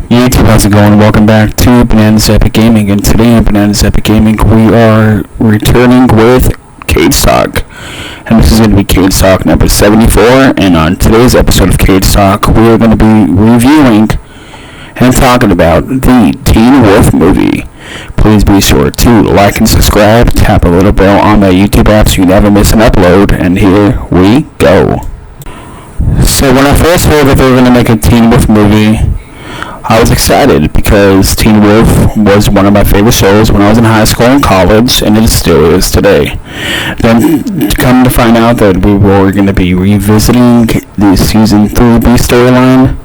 YouTube, how's it going? Welcome back to Bananas Epic Gaming, and today on Bananas Epic Gaming we are returning with CageTalk, and this is going to be CageTalk number 74, and on today's episode of CageTalk we are going to be reviewing and talking about the Teen Wolf movie. Please be sure to like and subscribe, tap a little bell on that YouTube app so you never miss an upload, and here we go. So when I first heard that they were going to make a Teen Wolf movie, I was excited because Teen Wolf was one of my favorite shows when I was in high school and college, and it still is today. Then, come to find out that we were going to be revisiting the Season 3B storyline,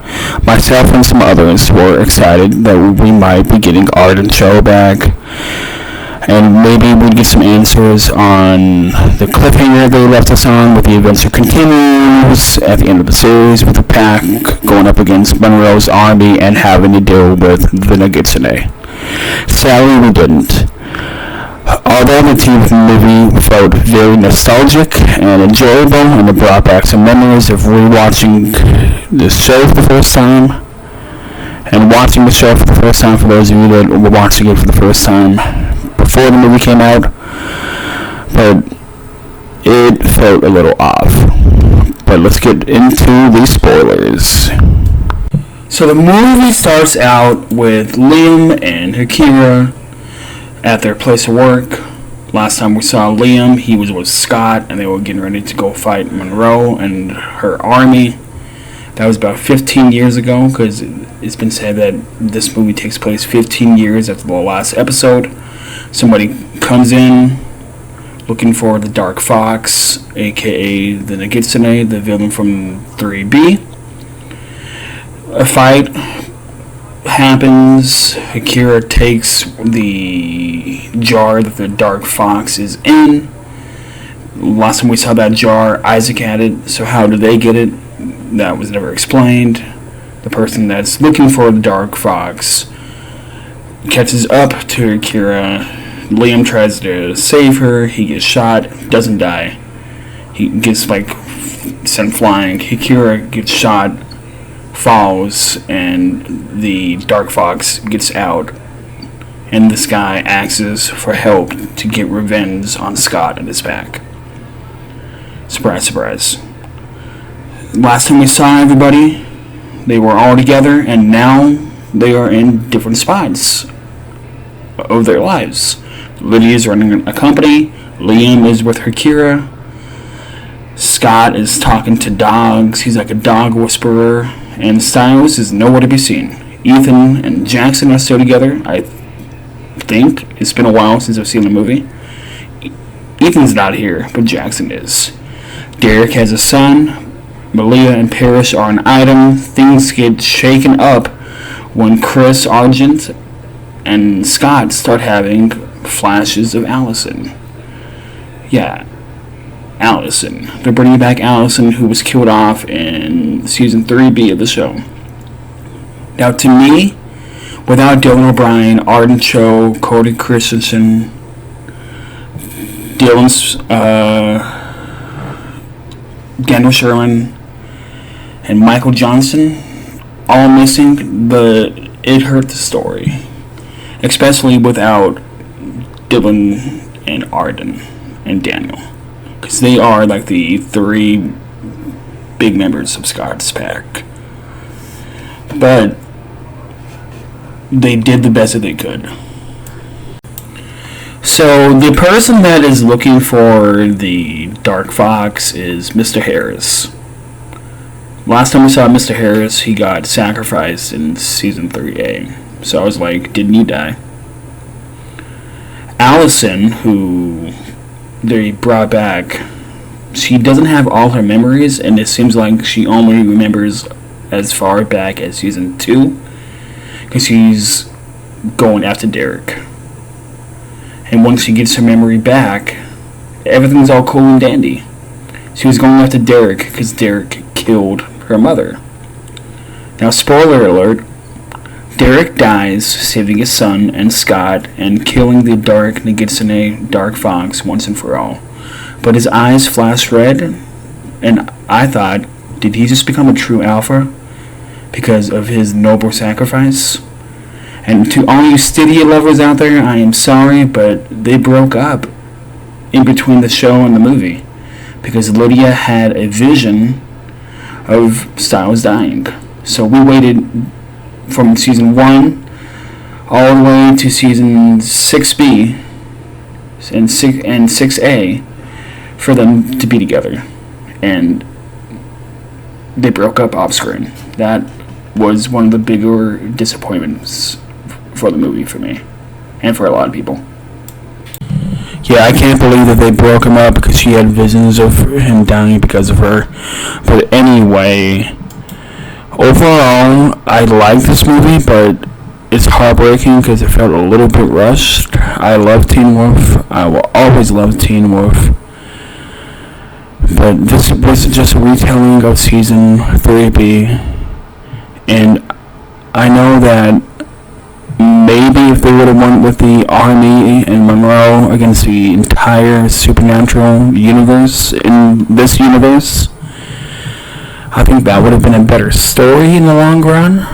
myself and some others were excited that we might be getting Art and Cho back, and maybe we'd get some answers on the cliffhanger they left us on with the adventure continues at the end of the series with the pack going up against Monroe's army and having to deal with the Nagitsune. Sadly, we didn't. Although the Teen Wolf movie felt very nostalgic and enjoyable, and it brought back some memories of rewatching the show for the first time, and watching the show for the first time for those of you that were watching it for the first time before the movie came out, but it felt a little off. But let's get into the spoilers. So the movie starts out with Liam and Akira at their place of work. Last time we saw Liam, he was with Scott, and they were getting ready to go fight Monroe and her army. That was about 15 years ago, because it's been said that this movie takes place 15 years after the last episode. Somebody comes in looking for the Dark Fox, aka the Nagitsune, the villain from 3B. A fight happens. Akira takes the jar that the Dark Fox is in. Last time we saw that jar, Isaac had it, so how did they get it? That was never explained. The person that's looking for the Dark Fox catches up to Akira. Liam tries to save her. He gets shot, doesn't die. He gets sent flying. Akira gets shot, falls, and the Dark Fox gets out. And this guy asks for help to get revenge on Scott and his pack. Surprise, surprise. Last time we saw everybody, they were all together, and now they are in different spots of their lives. Lydia's running a company, Liam is with Akira, Scott is talking to dogs, he's like a dog whisperer, and Styles is nowhere to be seen. Ethan and Jackson are still together, I think. It's been a while since I've seen the movie. Ethan's not here, but Jackson is. Derek has a son. Malia and Parrish are an item. Things get shaken up when Chris, Argent, and Scott start having flashes of Allison. Yeah, Allison. They're bringing back Allison, who was killed off in Season 3B of the show. Now, to me, without Dylan O'Brien, Arden Cho, Cody Christensen, Dylan's, Daniel Sherman, and Michael Johnson all missing, it hurt the story. Especially without Dylan and Arden and Daniel. Because they are like the three big members of Scott's pack. But they did the best that they could. So the person that is looking for the Dark Fox is Mr. Harris. Last time we saw Mr. Harris, he got sacrificed in Season 3A. So I was like, didn't he die? Allison, who they brought back, she doesn't have all her memories, and it seems like she only remembers as far back as Season 2, because she's going after Derek. And once she gets her memory back, everything's all cool and dandy. She was going after Derek because Derek killed her mother. Now, spoiler alert, Derek dies saving his son and Scott and killing the Dark Nagitsune Dark Fox once and for all. But his eyes flashed red, and I thought, did he just become a true alpha? because of his noble sacrifice. And to all you Stadia lovers out there, I am sorry, but they broke up in between the show and the movie because Lydia had a vision of Styles dying. So we waited from season 1 all the way to season 6B and 6A for them to be together. And they broke up off screen. That was one of the bigger disappointments for the movie for me and for a lot of people. Yeah, I can't believe that they broke him up because she had visions of him dying because of her. But anyway, overall, I like this movie, but it's heartbreaking because it felt a little bit rushed. I love Teen Wolf. I will always love Teen Wolf. But this was just a retelling of season 3B. And I know that maybe if they would have went with the Army and Monroe against the entire supernatural universe in this universe, I think that would have been a better story in the long run.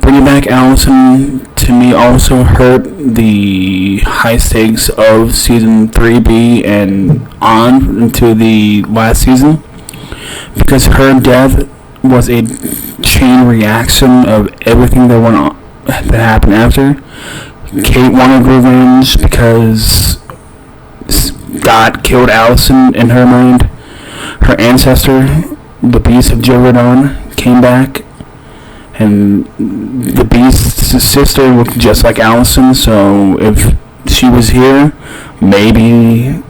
Bringing back Allison to me also hurt the high stakes of season 3B and on into the last season, because her death was a chain reaction of everything that happened after. Kate wanted revenge because Scott killed Allison in her mind. Her ancestor, the Beast of Jordan, came back, and the Beast's sister looked just like Allison, so if she was here, maybe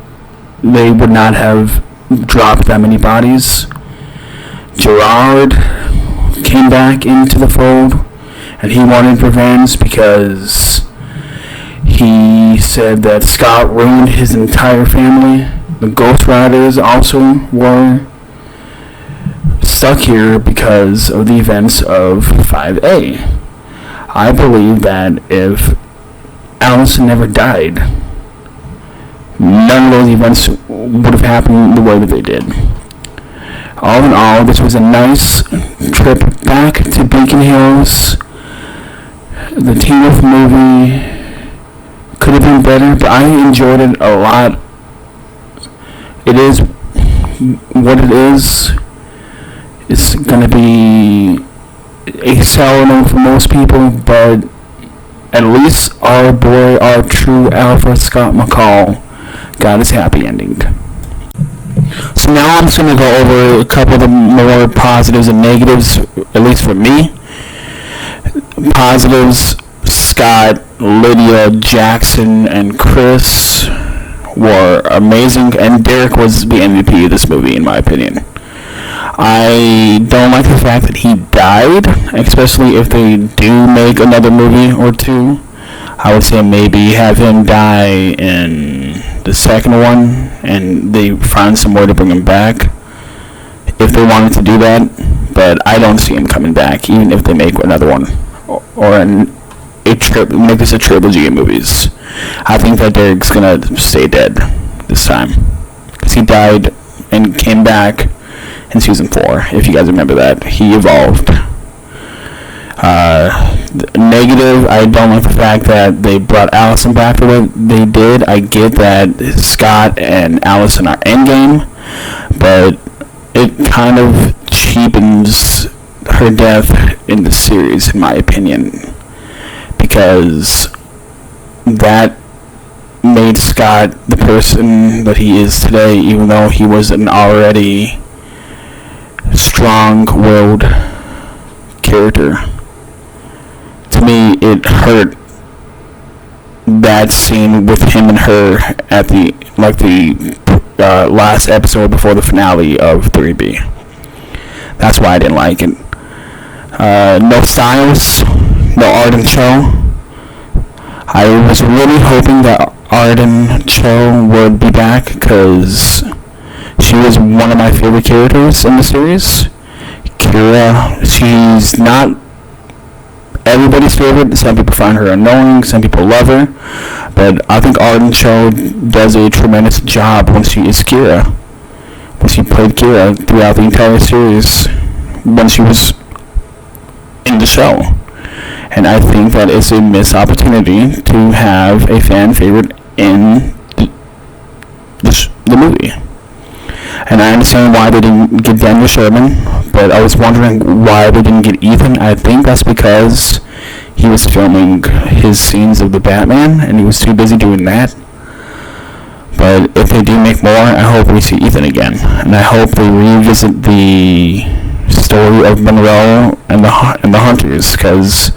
they would not have dropped that many bodies. Gerard came back into the fold, and he wanted revenge because he said that Scott ruined his entire family. The Ghost Riders also were stuck here because of the events of 5A. I believe that if Allison never died, none of those events would have happened the way that they did. All in all, this was a nice trip back to Beacon Hills. The Teen Wolf movie could have been better, but I enjoyed it a lot. It is what it is. It's going to be a sour note for most people, but at least our boy, our true alpha, Scott McCall, got his happy ending. So now I'm just going to go over a couple of the more positives and negatives, at least for me. Positives: Scott, Lydia, Jackson, and Chris were amazing, and Derek was the MVP of this movie, in my opinion. I don't like the fact that he died, especially if they do make another movie or two. I would say maybe have him die in the second one, and they find some way to bring him back if they wanted to do that. But I don't see him coming back, even if they make another one or make this a trilogy of movies. I think that Derek's gonna stay dead this time because he died and came back in season 4. If you guys remember that, he evolved. Negative, I don't like the fact that they brought Allison back the way they did. I get that Scott and Allison are endgame, but it kind of cheapens her death in the series, in my opinion, because that made Scott the person that he is today, even though he was an already strong-willed character. To me, it hurt that scene with him and her at the last episode before the finale of 3B. That's why I didn't like it. No Styles, no Arden Cho. I was really hoping that Arden Cho would be back because she was one of my favorite characters in the series. Kira, she's not everybody's favorite. Some people find her annoying, some people love her, but I think Arden Cho does a tremendous job when she is Kira. When she played Kira throughout the entire series, when she was in the show. And I think that is a missed opportunity to have a fan favorite in the movie. And I understand why they didn't get Daniel Sherman, but I was wondering why they didn't get Ethan. I think that's because he was filming his scenes of the Batman, and he was too busy doing that. But if they do make more, I hope we see Ethan again. And I hope they revisit the story of Monroe and the Hunters, because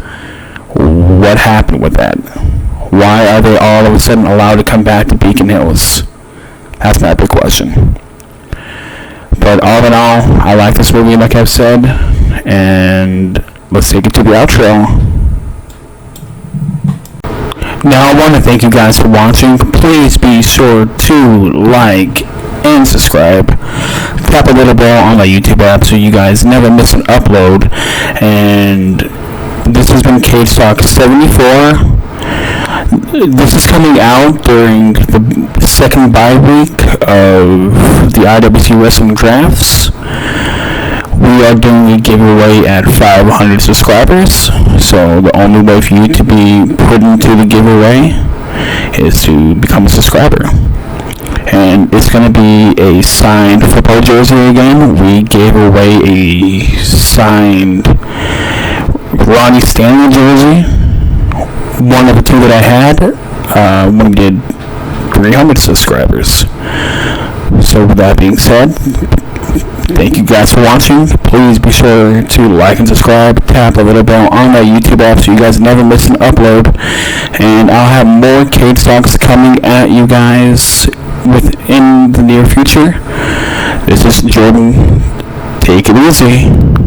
what happened with that? Why are they all of a sudden allowed to come back to Beacon Hills? That's my big question. But all in all, I like this movie, like I've said, and let's take it to the outro. Now, I want to thank you guys for watching. Please be sure to like and subscribe. Tap a little bell on the YouTube app so you guys never miss an upload. And this has been CageTalk 74. This is coming out during the second bye week of the IWC Wrestling Drafts. We are doing a giveaway at 500 subscribers, so the only way for you to be put into the giveaway is to become a subscriber. And it's going to be a signed football jersey again. We gave away a signed Ronnie Stanley jersey, one of the two that I had when we did 300 subscribers. So with that being said, thank you guys for watching. Please be sure to like and subscribe. Tap the little bell on that YouTube app so you guys never miss an upload. And I'll have more CageTalks coming at you guys within the near future. This is Jordan. Take it easy.